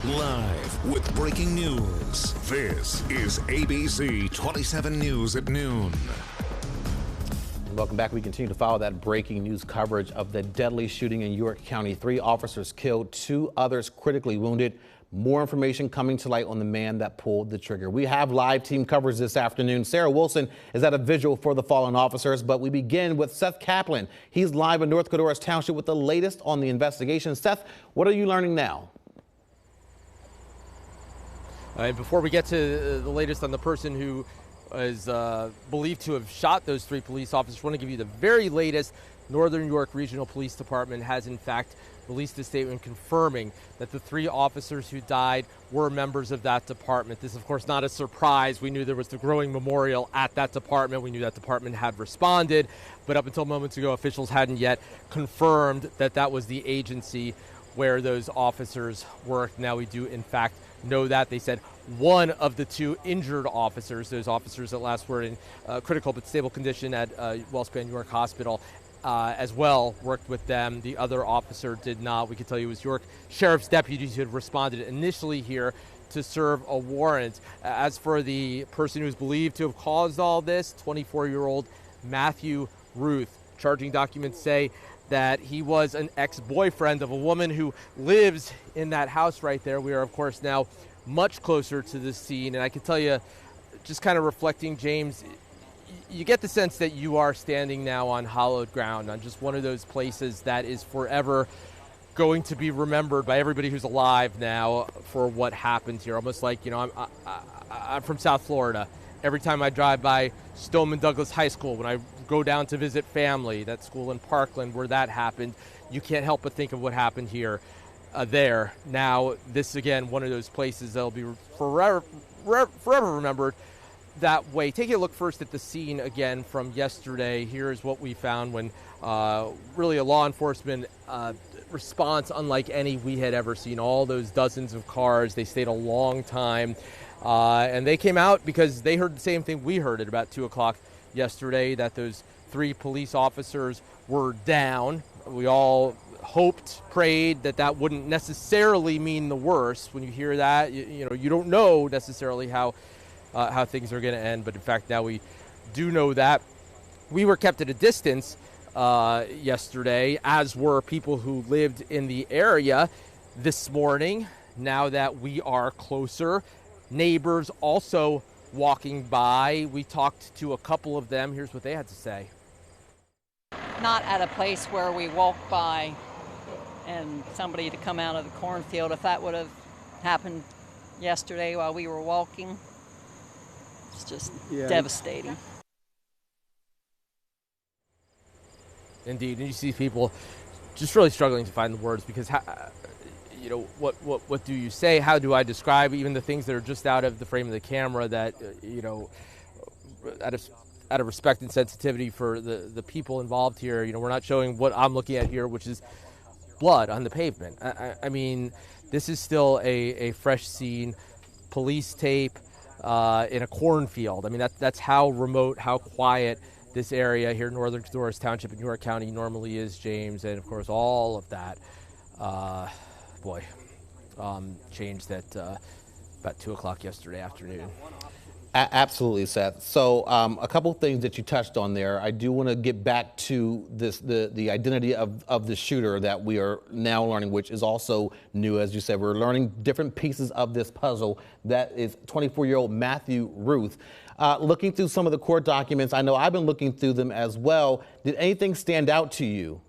Live with breaking news. This is ABC 27 News at noon. Welcome back. We continue to follow that breaking news coverage of the deadly shooting in York County. 3 officers killed, 2 others critically wounded. More information coming to light on the man that pulled the trigger. We have live team coverage this afternoon. Sarah Wilson is at a vigil for the fallen officers, but we begin with Seth Kaplan. He's live in North Codorus Township with the latest on the investigation. Seth, what are you learning now? And before we get to the latest on the person who is believed to have shot those 3 police officers, I want to give you the very latest. Northern York Regional Police Department has in fact released a statement confirming that the 3 officers who died were members of that department. This is, of course, not a surprise. We knew there was the growing memorial at that department. We knew that department had responded, but up until moments ago, officials hadn't yet confirmed that that was the agency where those officers worked. Now we do, in fact, know that. They said one of the 2 injured officers, those officers that last were in critical but stable condition at Wellspan York Hospital, as well worked with them. The other officer did not. We can tell you it was York Sheriff's deputies who had responded initially here to serve a warrant. As for the person who is believed to have caused all this, 24-year-old Matthew Ruth, charging documents say that he was an ex-boyfriend of a woman who lives in that house right there. We are, of course, now much closer to the scene. And I can tell you, just kind of reflecting, James, you get the sense that you are standing now on hallowed ground, on just one of those places that is forever going to be remembered by everybody who's alive now for what happened here. Almost like, you know, I'm from South Florida. Every time I drive by Stoneman Douglas High School, when I go down to visit family, that school in Parkland where that happened, you can't help but think of what happened here, there. Now, this, again, one of those places that'll be forever remembered that way. Taking a look first at the scene again from yesterday, here's what we found when really a law enforcement response unlike any we had ever seen. All those dozens of cars, they stayed a long time. And they came out because they heard the same thing we heard at about 2 o'clock yesterday, that those 3 police officers were down. We all hoped, prayed that that wouldn't necessarily mean the worst. When you hear that, you know, you don't know necessarily how things are going to end. But in fact, now we do know that. We were kept at a distance yesterday, as were people who lived in the area. This morning, now that we are closer, neighbors also walking by. We talked to a couple of them. Here's what they had to say. Not at a place where we walk by and somebody to come out of the cornfield. If that would have happened yesterday while we were walking, it's just devastating. Indeed, and you see people just really struggling to find the words because, you know, what do you say? How do I describe even the things that are just out of the frame of the camera that, you know, out of respect and sensitivity for the people involved here, you know, we're not showing what I'm looking at here, which is blood on the pavement. I mean, this is still a fresh scene, police tape in a cornfield. I mean, that's how remote, how quiet this area here in Northern Codorus Township in York County normally is, James. And of course, all of that, changed at about 2 o'clock yesterday afternoon. Absolutely, Seth. So a couple things that you touched on there. I do want to get back to this, the identity of the shooter that we are now learning, which is also new. As you said, we're learning different pieces of this puzzle. That is 24-year-old Matthew Ruth. Looking through some of the court documents, I know I've been looking through them as well. Did anything stand out to you?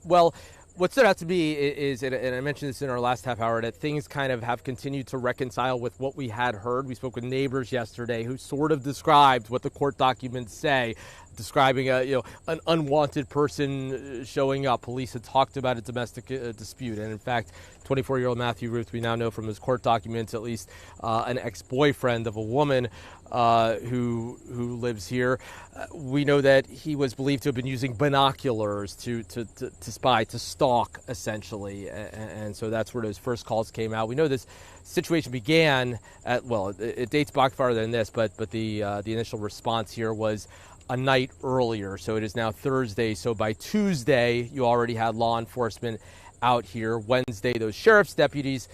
Well, what stood out to me is, and I mentioned this in our last half hour, that things kind of have continued to reconcile with what we had heard. We spoke with neighbors yesterday who sort of described what the court documents say, describing an unwanted person showing up. Police had talked about a domestic dispute, and in fact, 24-year-old Matthew Ruth, we now know from his court documents, at least an ex-boyfriend of a woman who lives here. We know that he was believed to have been using binoculars to spy, to stalk, essentially, and so that's where those first calls came out. We know this situation began at, well, it dates back farther than this, but the initial response here was a night earlier. So it is now Thursday. So by Tuesday, you already had law enforcement out here Wednesday. Those sheriff's deputies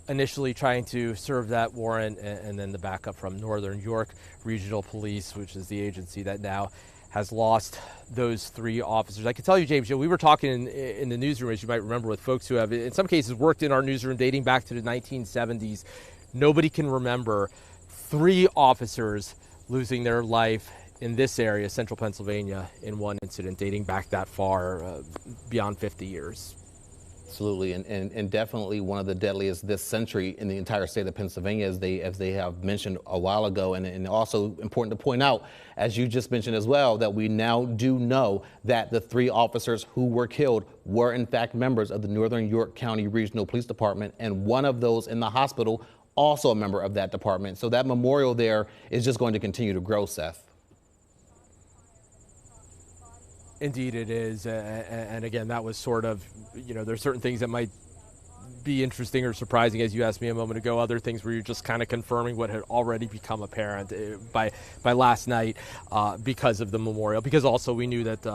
initially trying to serve that warrant, and then the backup from Northern York Regional Police, which is the agency that now has lost those 3 officers. I can tell you, James, we were talking in the newsroom, as you might remember, with folks who have, in some cases, worked in our newsroom dating back to the 1970s. Nobody can remember 3 officers losing their life in this area, central Pennsylvania, in one incident dating back that far, beyond 50 years. Absolutely, and definitely one of the deadliest this century in the entire state of Pennsylvania, as they have mentioned a while ago. And also important to point out, as you just mentioned as well, that we now do know that the 3 officers who were killed were in fact members of the Northern York County Regional Police Department, and one of those in the hospital also a member of that department. So that memorial there is just going to continue to grow, Seth. Indeed it is, and again, that was sort of, there's certain things that might be interesting or surprising, as you asked me a moment ago, other things where you're just kind of confirming what had already become apparent by last night because of the memorial, because also we knew that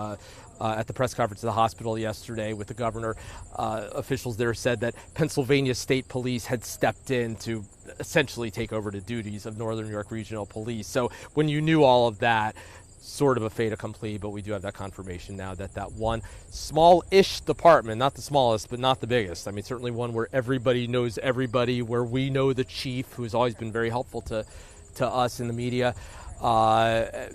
at the press conference at the hospital yesterday with the governor, officials there said that Pennsylvania State Police had stepped in to essentially take over the duties of Northern York Regional Police. So when you knew all of that, sort of a fait accompli, but we do have that confirmation now that that one small-ish department, not the smallest, but not the biggest. I mean, certainly one where everybody knows everybody, where we know the chief, who has always been very helpful to us in the media. For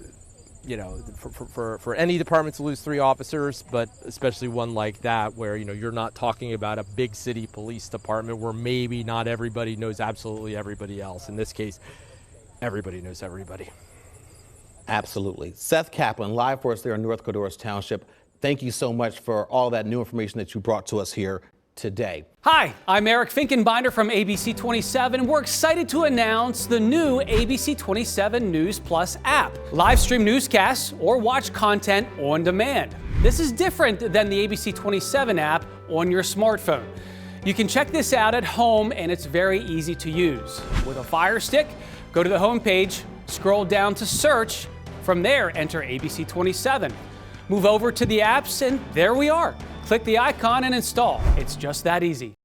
any department to lose 3 officers, but especially one like that, where, you're not talking about a big city police department where maybe not everybody knows absolutely everybody else. In this case, everybody knows everybody. Absolutely. Seth Kaplan, live for us there in North Codorus Township. Thank you so much for all that new information that you brought to us here today. Hi, I'm Eric Finkenbinder from ABC 27, and we're excited to announce the new ABC 27 News Plus app. Live stream newscasts or watch content on demand. This is different than the ABC 27 app on your smartphone. You can check this out at home, and it's very easy to use. With a Fire Stick, go to the home page, scroll down to search. From there, enter ABC 27. Move over to the apps, and there we are. Click the icon and install. It's just that easy.